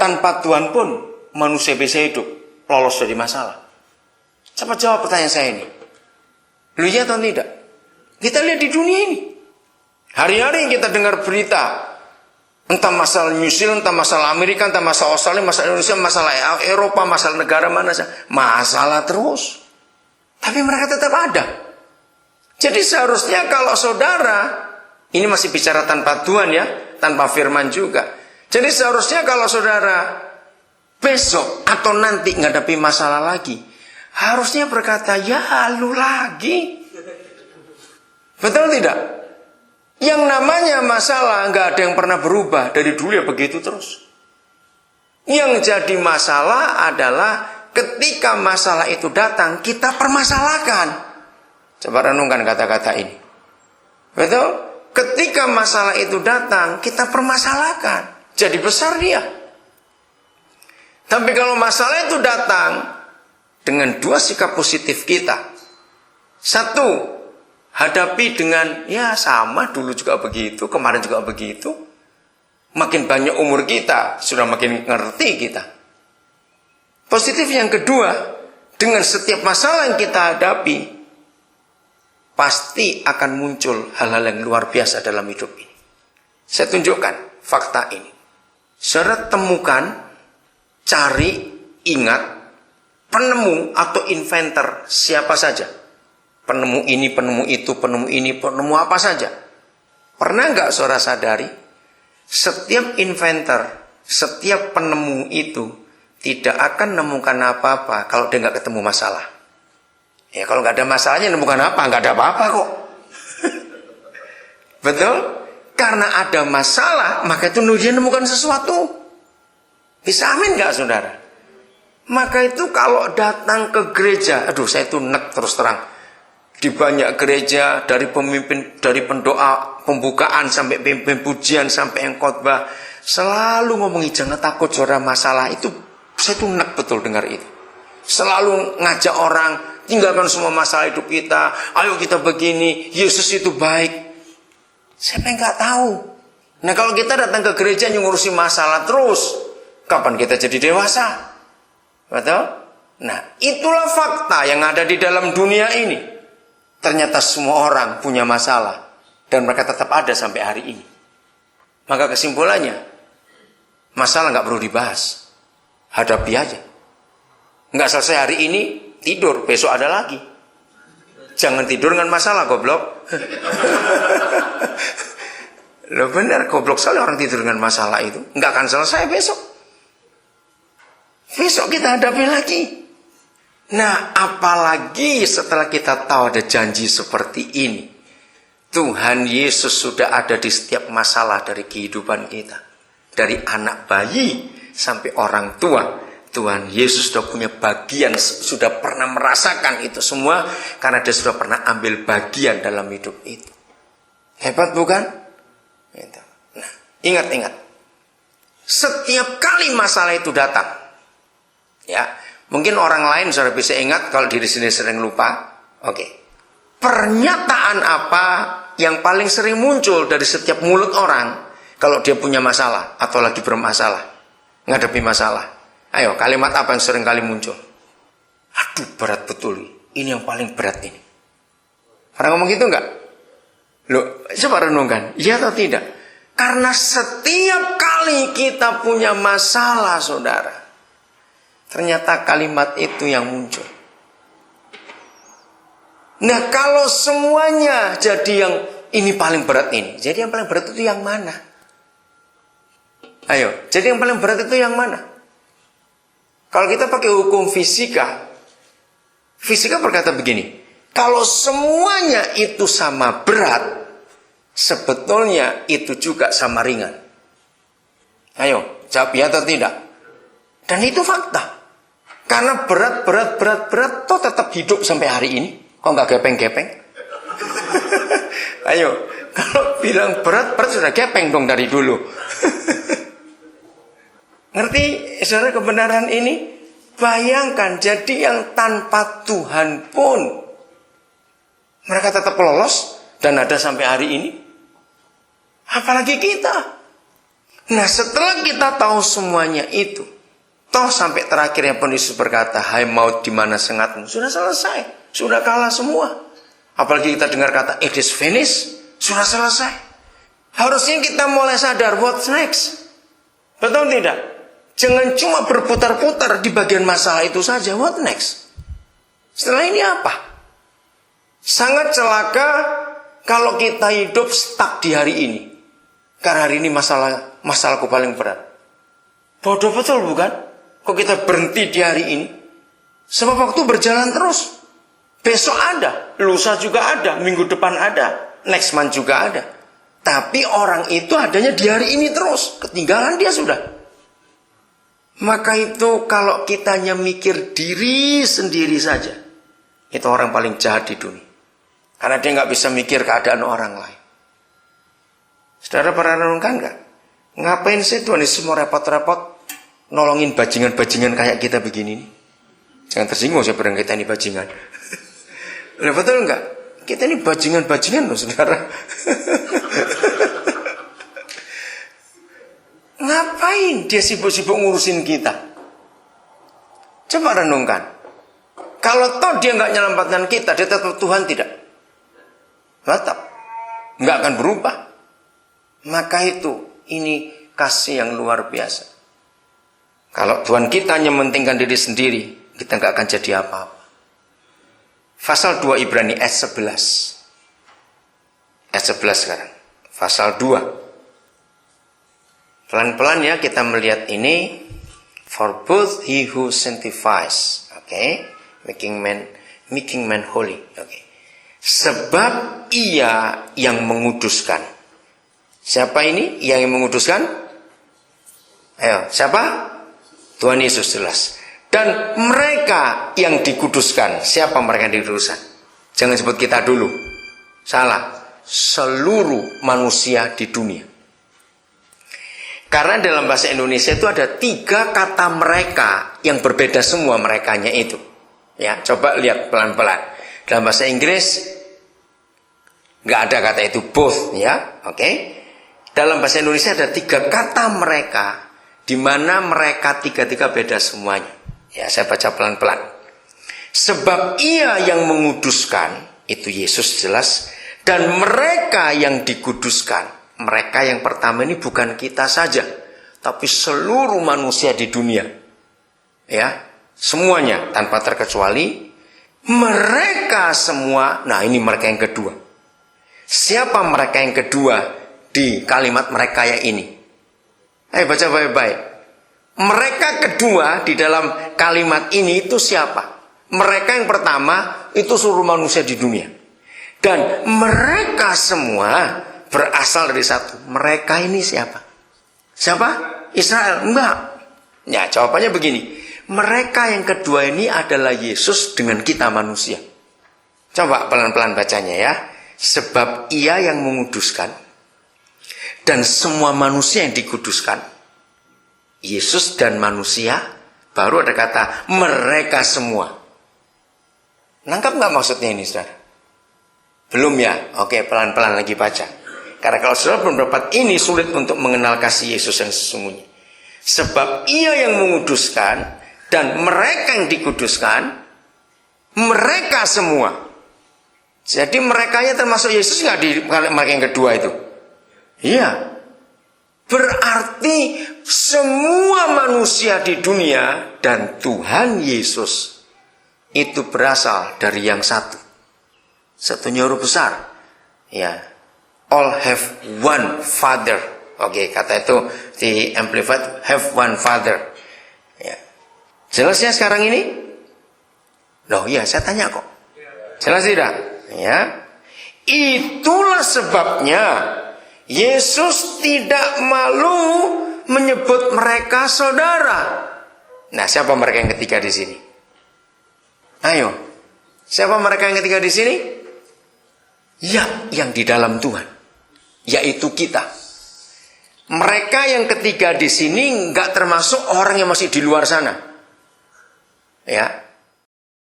tanpa Tuhan pun manusia bisa hidup lolos dari masalah. Coba jawab pertanyaan saya ini. Lu iya atau tidak? Kita lihat di dunia ini. Hari-hari kita dengar berita. Entah masalah New Zealand, entah masalah Amerika, entah masalah Australia, masalah Indonesia, masalah Eropa, masalah negara mana saja. Masalah terus. Tapi mereka tetap ada. Jadi seharusnya kalau saudara, ini masih bicara tanpa Tuhan ya, tanpa firman juga. Jadi seharusnya kalau saudara besok atau nanti menghadapi masalah lagi, harusnya berkata, ya lu lagi. Betul tidak? Yang namanya masalah nggak ada yang pernah berubah, dari dulu ya begitu terus. Yang jadi masalah adalah ketika masalah itu datang, kita permasalahkan. Coba renungkan kata-kata ini. Betul? Ketika masalah itu datang, kita permasalahkan. Jadi besar dia. Tapi kalau masalah itu datang dengan dua sikap positif kita. Satu, hadapi dengan, ya sama dulu juga begitu, kemarin juga begitu. Makin banyak umur kita, sudah makin ngerti kita. Positif yang kedua, dengan setiap masalah yang kita hadapi, pasti akan muncul hal-hal yang luar biasa dalam hidup ini. Saya tunjukkan fakta ini. Saudara temukan, cari, ingat, penemu atau inventor siapa saja. Penemu ini, penemu itu, penemu ini, penemu apa saja. Pernah nggak saudara sadari, setiap inventor, setiap penemu itu tidak akan menemukan apa-apa kalau dia nggak ketemu masalah. Ya kalau nggak ada masalahnya nemukan apa? Nggak ada apa-apa kok. Betul? Karena ada masalah, maka itu dia nemukan sesuatu. Bisa amin nggak saudara? Maka itu kalau datang ke gereja, aduh saya itu nek terus terang. Di banyak gereja, dari pemimpin, dari pendoa, pembukaan sampai pimpin pujian, sampai yang khotbah, selalu ngomongi jangan takut saudara masalah itu. Saya tuh enak betul dengar itu. Selalu ngajak orang, tinggalkan semua masalah hidup kita, ayo kita begini, Yesus itu baik. Siapa yang nggak tahu? Nah kalau kita datang ke gereja yang ngurusi masalah terus, kapan kita jadi dewasa? Betul? Nah itulah fakta yang ada di dalam dunia ini. Ternyata semua orang punya masalah. Dan mereka tetap ada sampai hari ini. Maka kesimpulannya, masalah nggak perlu dibahas. Hadapi aja. Nggak selesai hari ini, tidur. Besok ada lagi. Jangan tidur dengan masalah, goblok. Loh benar, goblok sekali orang tidur dengan masalah itu. Nggak akan selesai besok. Besok kita hadapi lagi. Nah, apalagi setelah kita tahu ada janji seperti ini. Tuhan Yesus sudah ada di setiap masalah dari kehidupan kita. Dari anak bayi sampai orang tua. Tuhan Yesus sudah punya bagian, sudah pernah merasakan itu semua. Karena dia sudah pernah ambil bagian dalam hidup itu. Hebat bukan? Nah, ingat-ingat. Setiap kali masalah itu datang. Ya. Mungkin orang lain sudah bisa ingat, kalau diri sendiri sering lupa. Oke. Pernyataan apa yang paling sering muncul dari setiap mulut orang kalau dia punya masalah atau lagi bermasalah, ngadepi masalah? Ayo, kalimat apa yang sering kali muncul? Aduh, berat betul. Ini yang paling berat ini. Pernah ngomong gitu enggak? Loh, coba renungkan. Iya atau tidak? Karena setiap kali kita punya masalah, saudara, ternyata kalimat itu yang muncul. Nah kalau semuanya jadi yang ini paling berat ini. Jadi yang paling berat itu yang mana? Ayo, jadi yang paling berat itu yang mana? Kalau kita pakai hukum fisika, fisika berkata begini. Kalau semuanya itu sama berat, sebetulnya itu juga sama ringan. Ayo, jawab ya atau tidak? Dan itu fakta. Karena berat, toh tetap hidup sampai hari ini. Kok nggak gepeng-gepeng? Ayo, kalau bilang berat sudah gepeng dong dari dulu. Ngerti, saudara kebenaran ini? Bayangkan, jadi yang tanpa Tuhan pun mereka tetap lolos dan ada sampai hari ini. Apalagi kita. Nah, setelah kita tahu semuanya itu, toh sampai terakhirnya pun Yesus berkata, hai maut di mana sengatmu? Sudah selesai, sudah kalah semua. Apalagi kita dengar kata it is finished, sudah selesai. Harusnya kita mulai sadar what's next. Betul tidak? Jangan cuma berputar-putar di bagian masalah itu saja. What next? Setelah ini apa? Sangat celaka kalau kita hidup stuck di hari ini. Karena hari ini masalahku paling berat. Bodoh betul bukan? Kok kita berhenti di hari ini? Sebab waktu berjalan terus. Besok ada, lusa juga ada, minggu depan ada, next month juga ada. Tapi orang itu adanya di hari ini terus. Ketinggalan dia sudah. Maka itu kalau kita hanya mikir diri sendiri saja, itu orang paling jahat di dunia. Karena dia nggak bisa mikir keadaan orang lain. Saudara pernah renungkan nggak? Ngapain sih Tuhan Yesus mau repot-repot nolongin bajingan-bajingan kayak kita begini nih? Jangan tersinggung saya bilang kita ini bajingan. Nah, betul nggak? Kita ini bajingan-bajingan loh saudara. Ngapain dia sibuk-sibuk ngurusin kita? Coba renungkan. Kalau toh dia nggak menyelamatkan kita, dia tetap Tuhan tidak? Tetap. Nggak akan berubah. Maka itu, ini kasih yang luar biasa. Kalau Tuhan kita hanya mementingkan diri sendiri, kita nggak akan jadi apa-apa. Pasal 2 Ibrani ayat 11. Ayat 11 sekarang. Pasal 2. Pelan-pelan ya kita melihat ini. For both he who sanctifies. Okay. Making man holy. Okay. Sebab ia yang menguduskan. Siapa ini yang menguduskan? Ayo, siapa? Tuhan Yesus jelas. Dan mereka yang dikuduskan. Siapa mereka yang dikuduskan? Jangan sebut kita dulu. Salah. Seluruh manusia di dunia. Karena dalam bahasa Indonesia itu ada 3 kata mereka yang berbeda semua merekanya itu. Ya, coba lihat pelan-pelan. Dalam bahasa Inggris nggak ada kata itu both, ya, oke. Dalam bahasa Indonesia ada 3 kata mereka, di mana mereka 3 beda semuanya. Ya, saya baca pelan-pelan. Sebab ia yang menguduskan, itu Yesus jelas, dan mereka yang dikuduskan. Mereka yang pertama ini bukan kita saja, tapi seluruh manusia di dunia. Ya, semuanya tanpa terkecuali. Mereka semua, nah ini mereka yang kedua. Siapa mereka yang kedua di kalimat mereka yang ini? Ayo baca baik-baik. Mereka kedua di dalam kalimat ini itu siapa? Mereka yang pertama itu seluruh manusia di dunia. Dan mereka semua berasal dari satu. Mereka ini siapa? Siapa? Israel? Enggak. Ya, jawabannya begini. Mereka yang kedua ini adalah Yesus dengan kita manusia. Coba pelan-pelan bacanya ya. Sebab ia yang menguduskan dan semua manusia yang dikuduskan. Yesus dan manusia, baru ada kata mereka semua. Nangkap nggak maksudnya ini saudara? Belum ya? Oke, pelan-pelan lagi baca. Karena kalau saudara belum dapat ini, sulit untuk mengenal kasih Yesus yang sesungguhnya. Sebab ia yang menguduskan dan mereka yang dikuduskan, mereka semua. Jadi merekanya termasuk Yesus nggak di mereka yang kedua itu? Iya. Berarti semua manusia di dunia dan Tuhan Yesus itu berasal dari yang satu. Satunya huruf besar. Ya. All have one father. Oke, kata itu di Amplified, have one father. Ya. Jelas ya sekarang ini? Loh iya, saya tanya kok. Jelas tidak? Ya. Itulah sebabnya Yesus tidak malu menyebut mereka saudara. Nah, siapa mereka yang ketiga di sini? Ayo. Siapa mereka yang ketiga di sini? Ya, yang di dalam Tuhan. Yaitu kita. Mereka yang ketiga di sini enggak termasuk orang yang masih di luar sana. Ya.